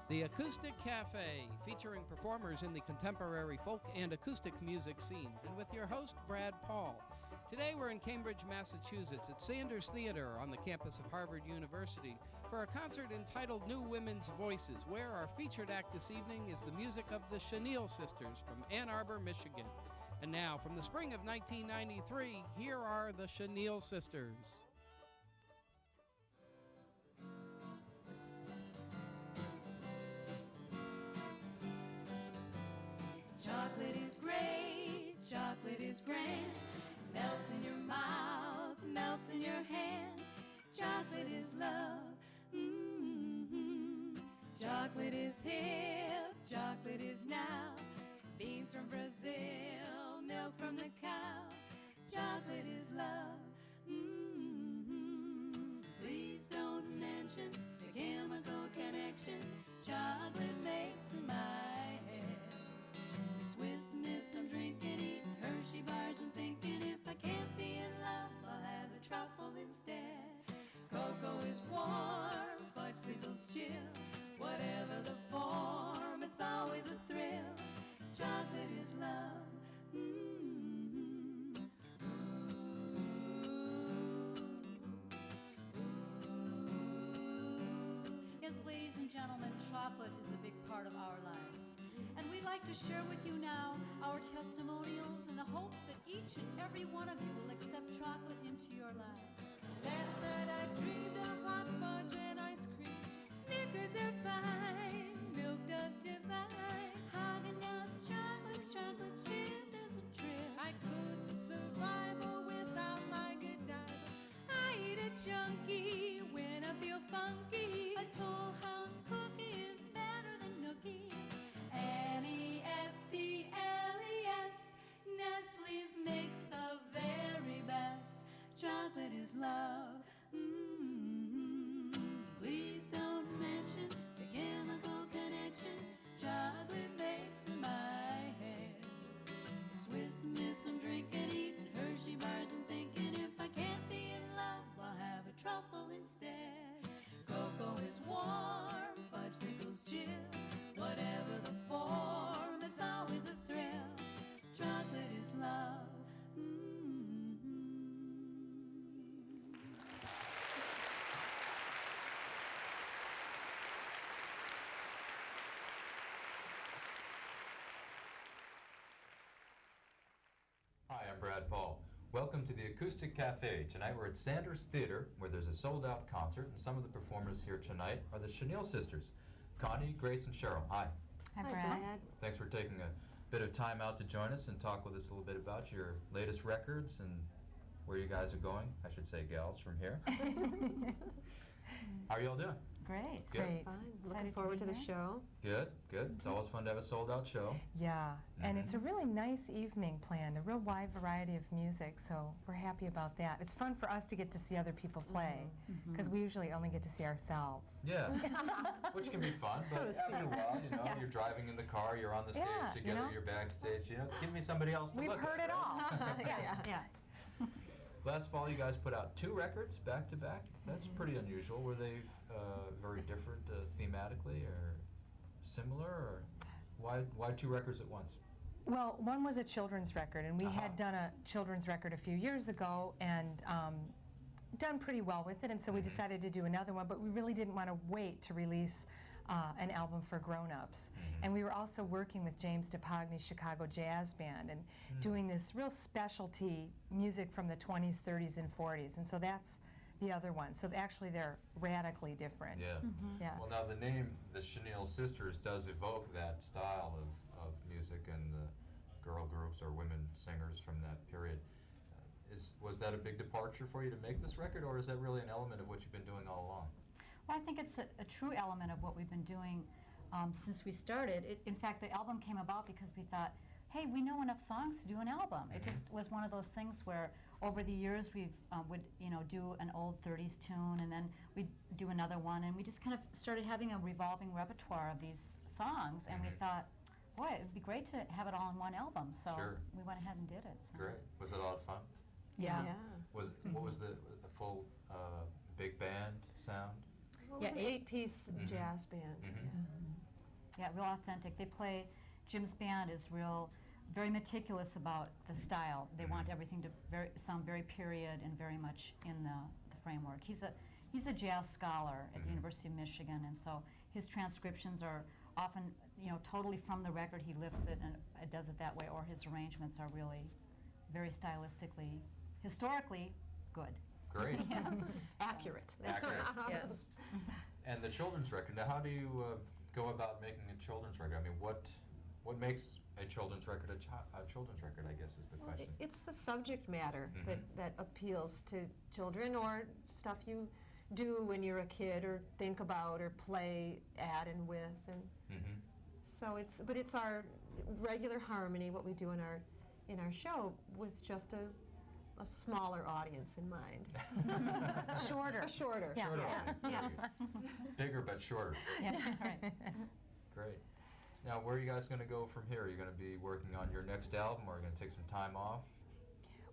The Acoustic Cafe, featuring performers in the contemporary folk and acoustic music scene, and with your host, Brad Paul. Today we're in Cambridge, Massachusetts at Sanders Theater on the campus of Harvard University for a concert entitled New Women's Voices, where our featured act this evening is the music of the Chenille sisters from Ann Arbor, Michigan. And now, from the spring of 1993, here are the Chenille sisters. Chocolate is great, chocolate is grand, melts in your mouth, melts in your hand. Chocolate is love, Chocolate is hip, chocolate is now. Beans from Brazil, milk from the cow. Chocolate is love, Please don't mention the chemical connection chocolate makes in my head. Swiss Miss, I'm drinking, eating Hershey bars and thinking if I can't be in love, I'll have a truffle instead. Cocoa is warm, fudgesicles chill. Whatever the form, it's always a thrill. Chocolate is love. Yes, ladies and gentlemen, chocolate is a big part of our lives. And we'd like to share with you now our testimonials in the hopes that each and every one of you will accept chocolate into your lives. Last night I dreamed of hot fudge and ice cream. Snickers are fine, Milk Duds divine. Häagen-Dazs chocolate, chocolate chip is a trip. I couldn't survive without my Godiva. I eat a chunky when I feel funky. A Toll House cookie is better than Nookie. Nestles, Nestle's makes the very best. Chocolate is love. Please don't mention the chemical connection chocolate makes in my head. Swiss Miss, I'm drinking, eating Hershey bars and thinking if I can't be in love, I'll have a truffle instead. Cocoa is warm, fudgesicles chill. Whatever the form, it's always a thrill. Chocolate is love. Hi, I'm Brad Paul. Welcome to the Acoustic Cafe. Tonight we're at Sanders Theater, where there's a sold-out concert, and some of the performers here tonight are the Chenille sisters, Connie, Grace, and Cheryl. Hi. Hi, Brad. Thanks for taking a bit of time out to join us and talk with us a little bit about your latest records and where you guys are going. I should say gals from here. How are you all doing? Great. Good. Great. Fine. Looking forward to the show. Good, good. It's always fun to have a sold-out show. Yeah, and it's a really nice evening planned, a real wide variety of music, so we're happy about that. It's fun for us to get to see other people play, because we usually only get to see ourselves. Yeah, which can be fun, but after a while, you know, you're driving in the car, you're on the stage Yeah, together, you know? you're backstage, you know, give me somebody else to We've look at. heard it all. Yeah. Last fall, you guys put out 2 records back to back. That's pretty unusual. Were they very different thematically, or similar, or why 2 records at once? Well, one was a children's record, and we had done a children's record a few years ago, and done pretty well with it, and so we decided to do another one, but we really didn't want to wait to release an album for grown-ups. And we were also working with James DePogny's Chicago Jazz Band and doing this real specialty music from the 20s, 30s, and 40s, and so that's the other one. So actually they're radically different. Yeah. Yeah. Well, now the name, the Chenille Sisters, does evoke that style of music and the girl groups or women singers from that period. Was that a big departure for you to make this record, or is that really an element of what you've been doing all along? Well, I think it's a true element of what we've been doing since we started. In fact, the album came about because we thought, hey, we know enough songs to do an album. It just was one of those things where over the years we've would do an old 30s tune, and then we'd do another one, and we just kind of started having a revolving repertoire of these songs, and we thought, boy, it would be great to have it all in one album. So we went ahead and did it. So. Great. Was it a lot of fun? Yeah. What was the full big band sound? Well, it was an 8-piece jazz band. Yeah, real authentic. They play, Jim's band is very meticulous about the style. They want everything to sound very period and very much in the framework. He's a jazz scholar at the University of Michigan, and so his transcriptions are often, totally from the record. He lifts it and does it that way, or his arrangements are really very stylistically, historically good. Great. Accurate. That's Accurate. right. Yes. And the children's record. Now, how do you go about making a children's record? I mean, what makes a children's record a children's record, I guess, is the question. It's the subject matter that appeals to children, or stuff you do when you're a kid, or think about, or play at and with, and so it's our regular harmony, what we do in our show, with just a smaller audience in mind. Shorter. Shorter. Yeah. Shorter Yeah. audience. Bigger but shorter. Yeah, right. Great. Now, where are you guys going to go from here? Are you going to be working on your next album, or are you going to take some time off?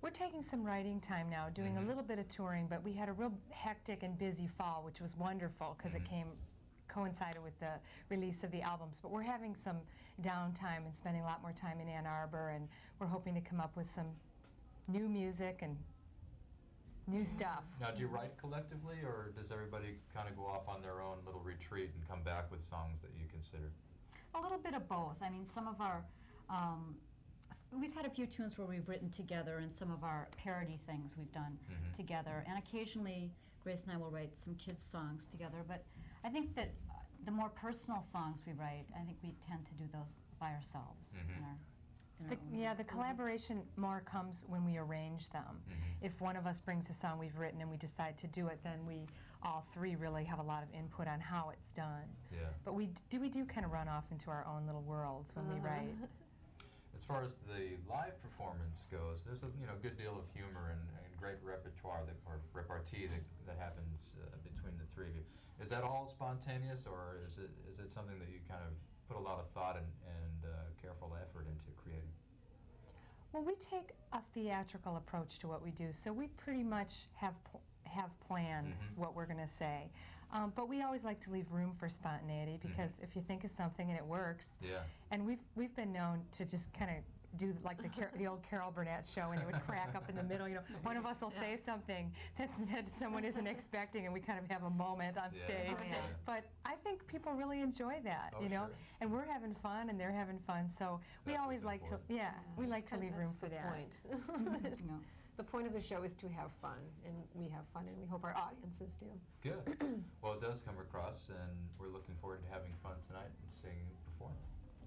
We're taking some writing time now, doing a little bit of touring, but we had a real hectic and busy fall, which was wonderful because it coincided with the release of the albums. But we're having some downtime and spending a lot more time in Ann Arbor, and we're hoping to come up with some new music and new stuff. Now, do you write collectively, or does everybody kind of go off on their own little retreat and come back with songs that you consider? A little bit of both. I mean, some of our, we've had a few tunes where we've written together, and some of our parody things we've done together. And occasionally, Grace and I will write some kids' songs together. But I think that the more personal songs we write, I think we tend to do those by ourselves. In our own The collaboration more comes when we arrange them. If one of us brings a song we've written and we decide to do it, then we all three really have a lot of input on how it's done. Yeah. But we do kind of run off into our own little worlds when we write. As far as the live performance goes, there's a good deal of humor and great repertoire or repartee that happens between the three of you. Is that all spontaneous, or is it something that you kind of put a lot of thought and careful effort into creating? Well, we take a theatrical approach to what we do, so we pretty much have planned what we're going to say. But we always like to leave room for spontaneity, because if you think of something and it works, and we've been known to just kind of do like the old Carol Burnett show, and it would crack up in the middle. One of us will say something that someone isn't expecting, and we kind of have a moment on stage. But I think people really enjoy that, Sure. and we're having fun, and they're having fun. So we That's always what's like important. to, we like to leave room That's for the that. point. No. The point of the show is to have fun, and we have fun, and we hope our audiences do. Good. Well, it does come across, and we're looking forward to having fun tonight and seeing you perform.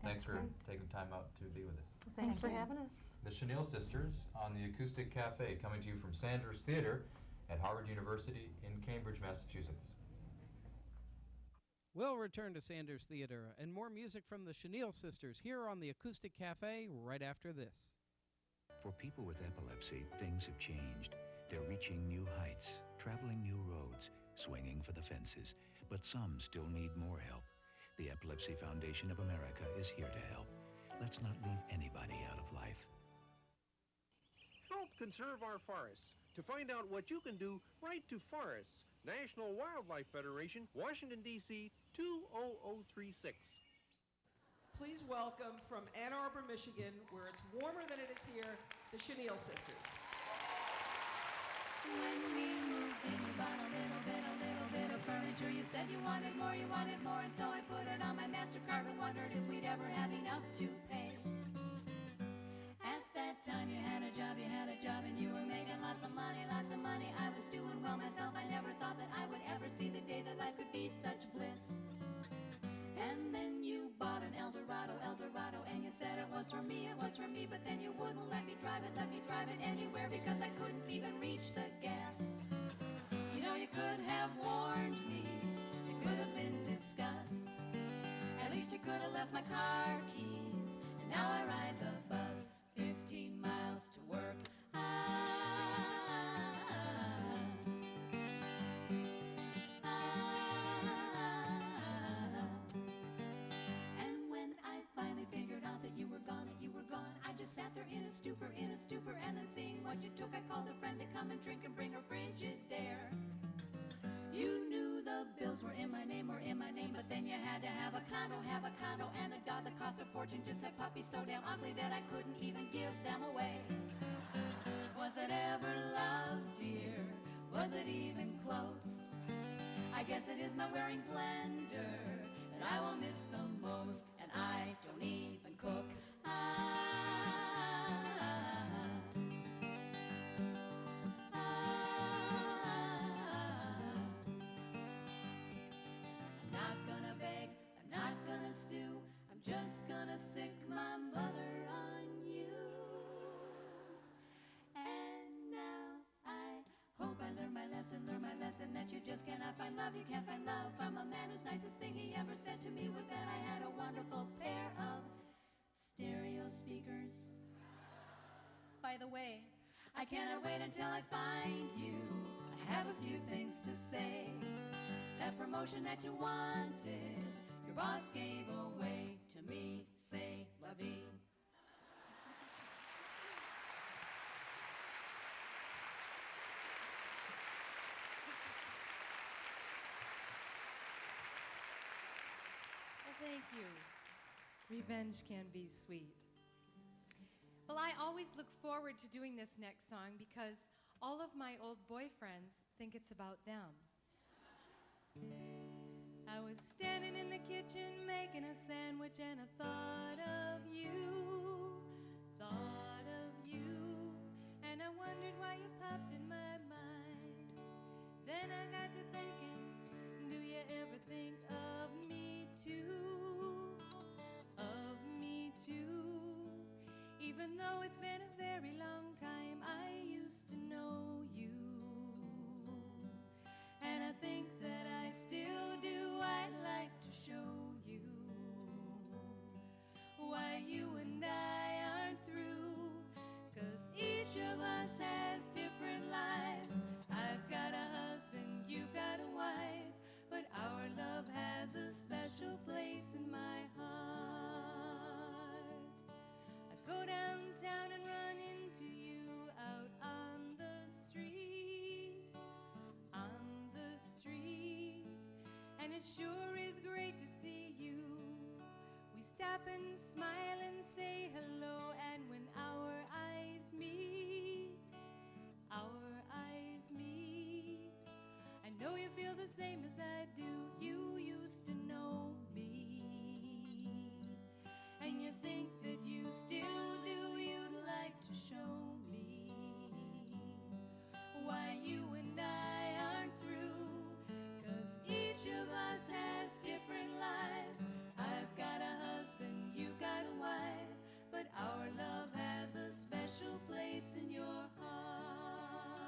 Thanks for taking time out to be with us. Thanks for you. having us. The Chenille Sisters on the Acoustic Cafe, coming to you from Sanders Theater at Harvard University in Cambridge, Massachusetts. We'll return to Sanders Theater and more music from the Chenille Sisters here on the Acoustic Cafe right after this. For people with epilepsy, things have changed. They're reaching new heights, traveling new roads, swinging for the fences. But some still need more help. The Epilepsy Foundation of America is here to help. Let's not leave anybody out of life. Help conserve our forests. To find out what you can do, write to Forests, National Wildlife Federation, Washington, D.C. 20036. Please welcome from Ann Arbor, Michigan, where it's warmer than it is here, the Chenille Sisters. When we moved in, you bought a little bit of furniture. You said you wanted more, and so I put it on my MasterCard and wondered if we'd ever have enough to pay. At that time you had a job, and you were making lots of money. I was doing well myself. I never thought that I would ever see the day that life could be such bliss. And then you bought an Eldorado, and you said it was for me, but then you wouldn't let me drive it anywhere because I couldn't even reach the gas. You could have warned me, it could have been discussed. At least you could have left my car keys, and now I ride the bus 15 miles to work. And when I finally figured out that you were gone, I just sat there in a stupor, and then seeing what you took, I called a friend to come and drink and bring her Frigidaire. You knew the bills were in my name, but then you had to have a condo, and a dog that cost a fortune just had puppies so damn ugly that I couldn't even give them away. Was it ever love, dear? Was it even close? I guess it is my wearing blender that I will miss the most, and I don't even cook. I'm not gonna beg, I'm not gonna stew, I'm just gonna sick my mother on you. And now I hope I learn my lesson that you just cannot find love. You can't find love from a man whose nicest thing he ever said to me was that I had a wonderful pair of stereo speakers. By the way, I cannot wait until I find you. I have a few things to say. That promotion that you wanted, your boss gave away to me. Say la vie. Thank you. Revenge can be sweet. Well, I always look forward to doing this next song because all of my old boyfriends think it's about them. I was standing in the kitchen making a sandwich and I thought of you, and I wondered why you popped in my mind. Then I got to thinking, do you ever think of me too? Of me too? Even though it's been a very long time, I used to know you. And I think that I still do. I'd like to show you why you and I aren't through. 'Cause each of us has different lives. I've got a husband, you've got a wife, but our love has a special place in my heart. I'd go downtown and run into you out on the street, and it sure is great to see you. We stop and smile and say hello, and when our eyes meet, I know you feel the same as I do. You used to know me, and you think that you still do. You'd like to show me why you and I aren't through. 'Cause each of us has different lives. I've got a husband, you've got a wife, but our love has a special place in your heart.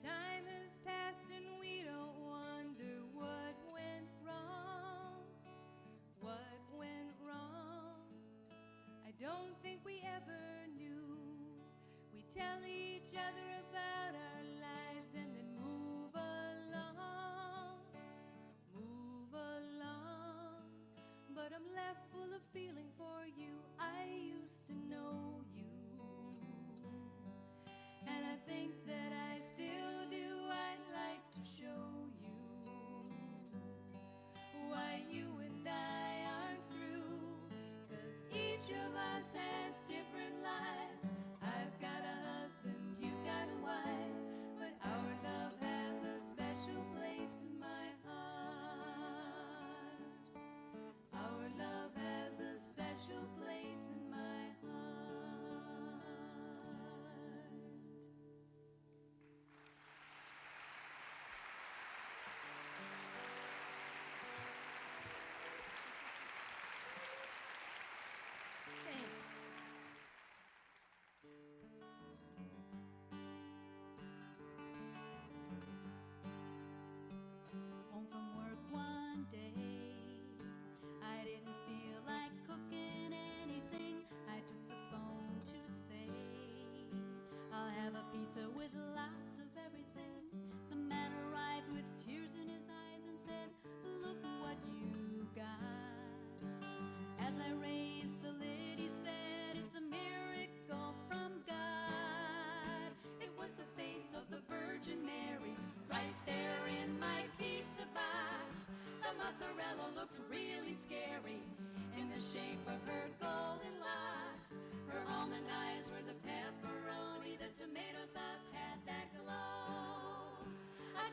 Time has passed and we don't wonder what went wrong. What went wrong? I don't think we ever knew. We tell each other about our lives and then move along. But I'm left full of feeling for you. I used to know you, and I think that I still do. I'd like to show you why you and I aren't through. 'Cause each of us has different lives. I've got a husband, you've got a wife, but our love has a special place in my heart. Our love has a special place in my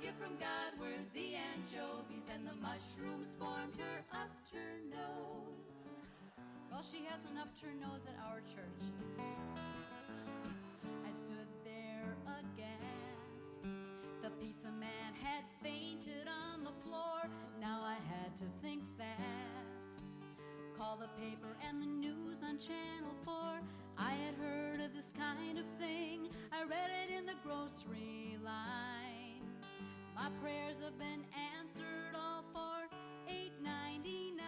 gift from God were the anchovies, and the mushrooms formed her upturned nose. Well, she has an upturned nose at our church. I stood there aghast. The pizza man had fainted on the floor. Now I had to think fast. Call the paper and the news on Channel 4. I had heard of this kind of thing. I read it in the grocery line. My prayers have been answered, all for $8.99.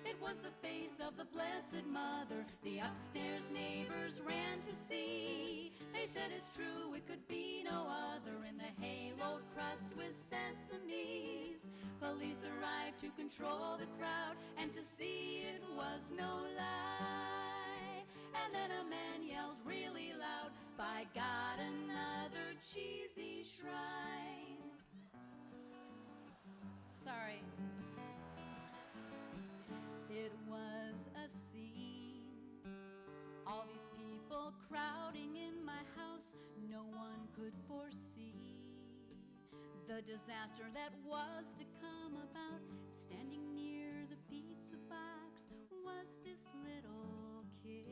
It was the face of the Blessed Mother. The upstairs neighbors ran to see. They said it's true, it could be no other, in the haloed crust with sesames. Police arrived to control the crowd, and to see it was no lie. And then a man yelled really loud, by God, another cheesy shrine. Sorry. It was a scene. All these people crowding in my house, no one could foresee the disaster that was to come about. Standing near the pizza box was this little kid.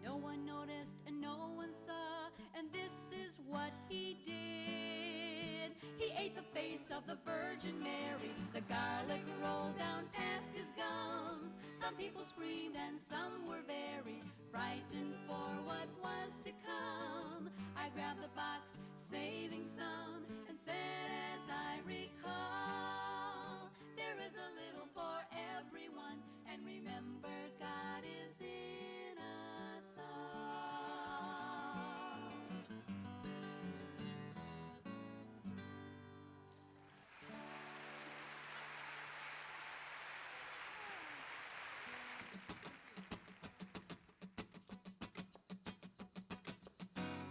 No one noticed and no one saw, and this is what he did. He ate the face of the Virgin Mary. The garlic rolled down past his gums. Some people screamed and some were very frightened for what was to come. I grabbed the box, saving some, and said as I recall, there is a little for everyone, and remember God is in us all.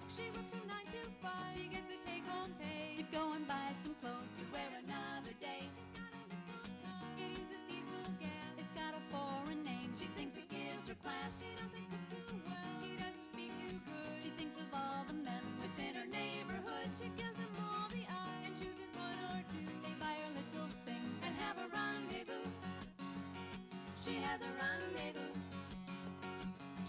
She works from 9 to 5. She gets a take-home pay to go and buy some clothes to wear another day. She's got a little car. It uses diesel gas. It's got a foreign name. She thinks it gives her class. She doesn't cook too well. She doesn't speak too good. She thinks of all the men within her neighborhood. She gives them all the eye and chooses one or two. They buy her little things and have a rendezvous. She has a rendezvous.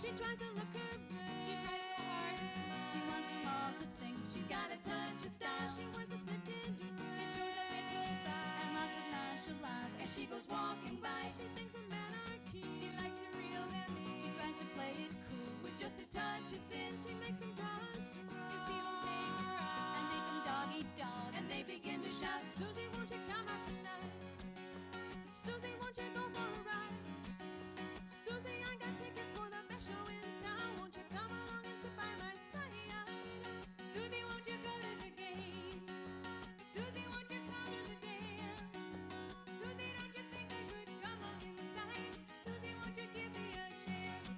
She tries to look her best. She tries so hard to smile. She wants them all to think she's got a touch of style. She wears a slitted dress. It shows her little thighs. And lots of nonchalance as she goes walking by. She thinks of men are keen. She likes to reel them in. She tries to play it cool with just a touch of sin. She makes them draw a straw to see them take her out and make them dog eat dog. And they begin to shout, Susie, won't you come out tonight? Susie, won't you go for a ride? Susie, I got tickets for the best show in town. Won't you come along and sit by my side? Susie, won't you go to the game? Susie, won't you come to the dance? Susie, don't you think I could come on inside? Susie, won't you give me a chance?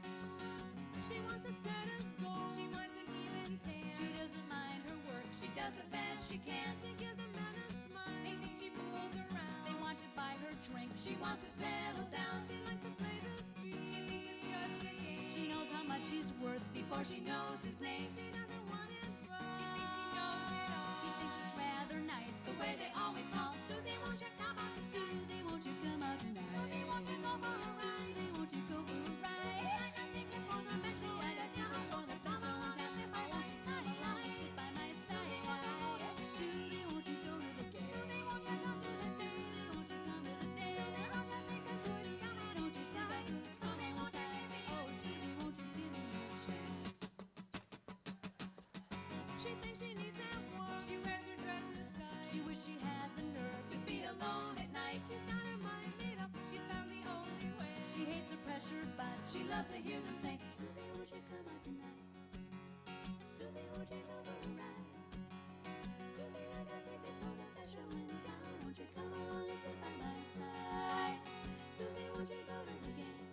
She wants a set of gold. She wants an even tan. she doesn't mind her work, she does the best she can. She gives a man a smile. They think she fools around. They want to buy her drink, she wants to settle down. She likes to play the field. She thinks it's just a game. She knows how much he's worth before she knows his name. She doesn't want it wrong. She thinks she knows it all. She thinks it's rather nice the way they always call. Susie, won't you come out tonight? Susie, won't you come out tonight? Susie, won't you go for a ride? Susie, won't you go for a ride? I got tickets for the best show I got tickets for the best show in town. I want to come along and sit by my side. Susie, won't you go to the game? Susie, won't you come to the Susie, won't you come to the dance? Susie, don't you think I could Susie, come out don't you think I inside? could come Susie, won't you inside? give me a Oh, Susie, won't you give me a chance? She thinks she needs that one. She wears her dresses tight. She wished she had the nerve to be alone at night. She's got her mind made up. She's found the only way. She hates the pressure, but she loves to hear them say, Susie, won't you come out tonight? Susie, won't you go for a ride? Susie, I got tickets for the best show in town. Won't you come along and sit by my side? Susie, won't you go to the game?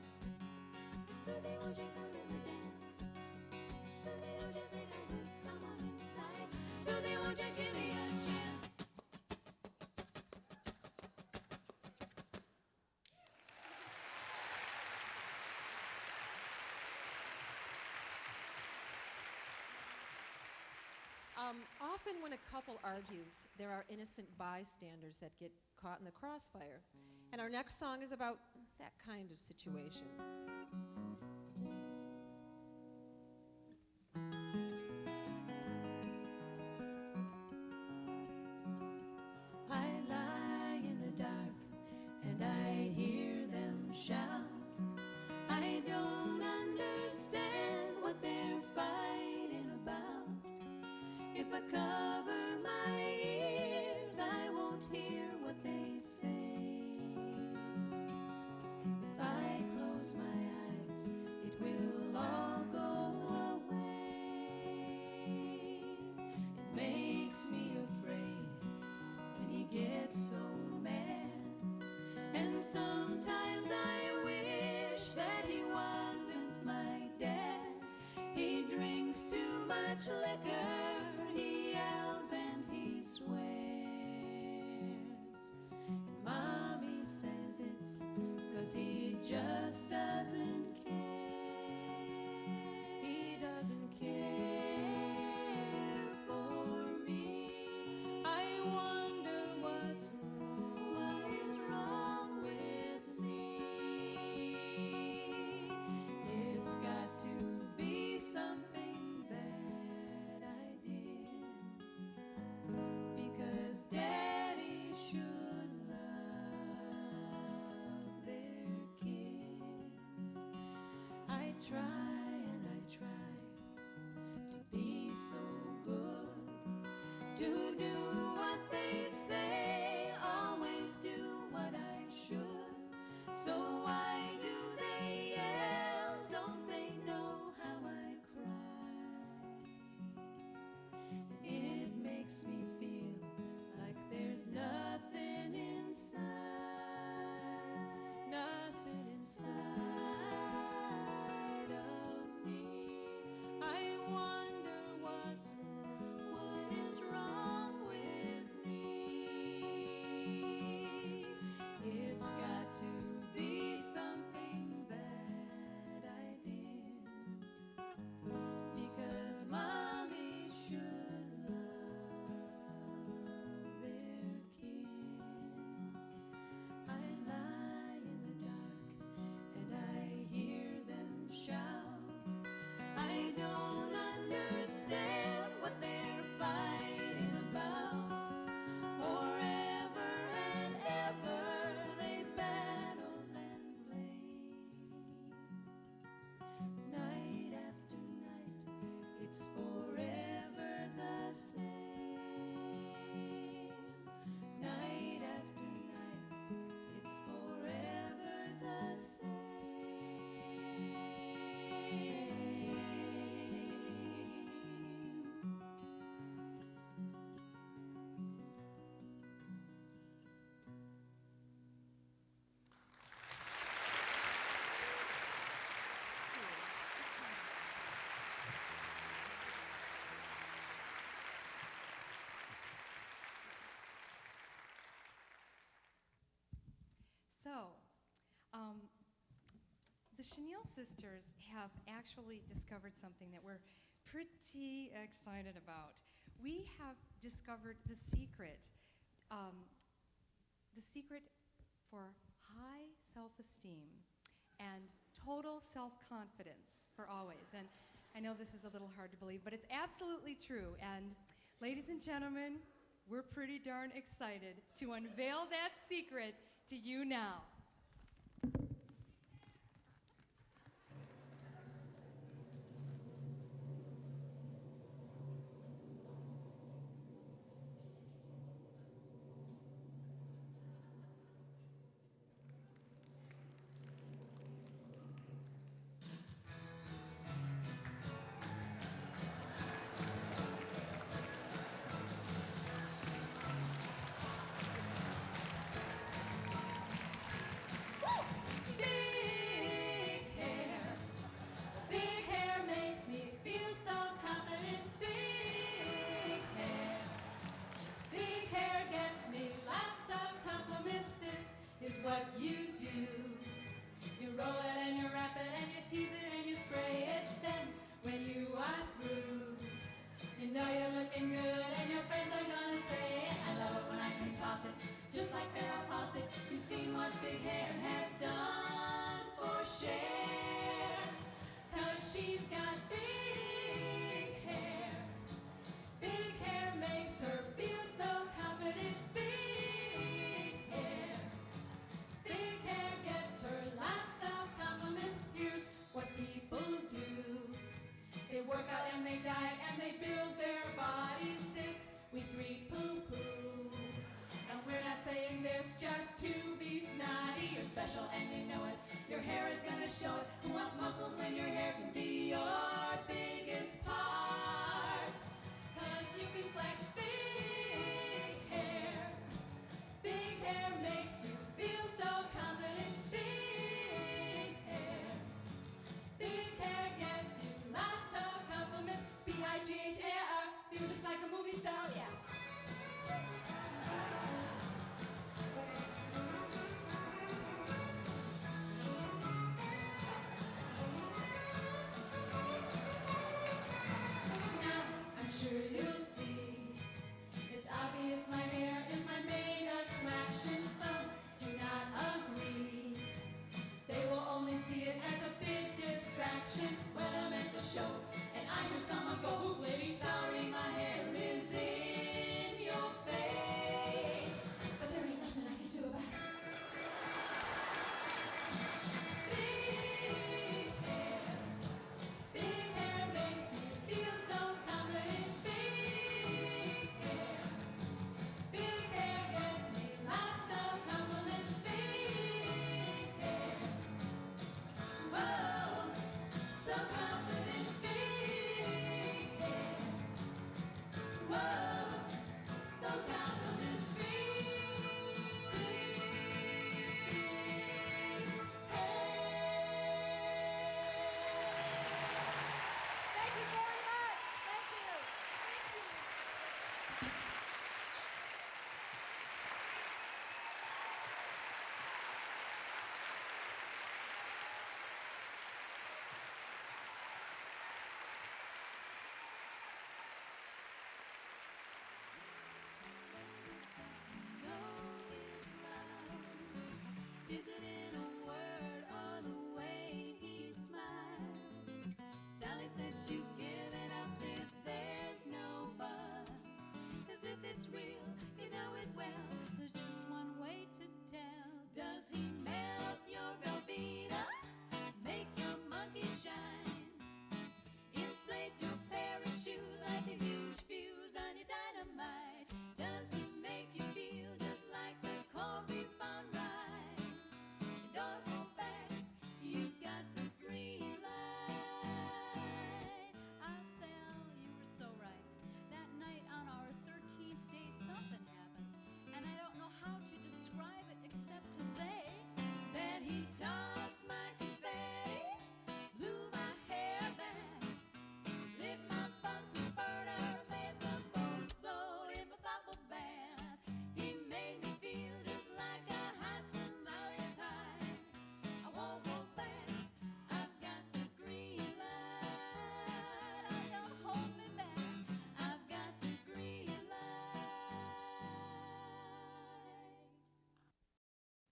Susie, won't you come to the dance? Susie, don't you think I could come on inside? Susie, won't you give me a chance? Often when a couple argues, there are innocent bystanders that get caught in the crossfire. And our next song is about that kind of situation. I lie in the dark and I hear them shout. I don't understand what they're fighting about. If I cover my ears, I won't hear what they say. If I close my eyes, it will all go away. It makes me afraid when he gets so mad. And sometimes I wish that he wasn't my dad. He drinks too much liquor, he yells and he swears. And Mommy says it's 'cause he just doesn't care. He doesn't care for me. I wonder what's wrong. What is wrong with me? It's got to be something that I did, because Daddy should love their kids. I try and I try to be so good, to do what they say, always do what I should. So why do they yell? Don't they know how I cry? It makes me feel like there's nothing inside, nothing inside of me. I wonder what's wrong. What is wrong with me? It's got to be something that I did, because Mommy should love their kids. I lie in the dark and I hear them shout. I don't understand what they're fighting about. Forever and ever they battle and play. Night after night, it's forever the same. Night after night, it's forever the same. So, the Chenille sisters have actually discovered something that we're pretty excited about. We have discovered the secret for high self-esteem and total self-confidence for always. And I know this is a little hard to believe, but it's absolutely true. And ladies and gentlemen, we're pretty darn excited to unveil that secret to you now.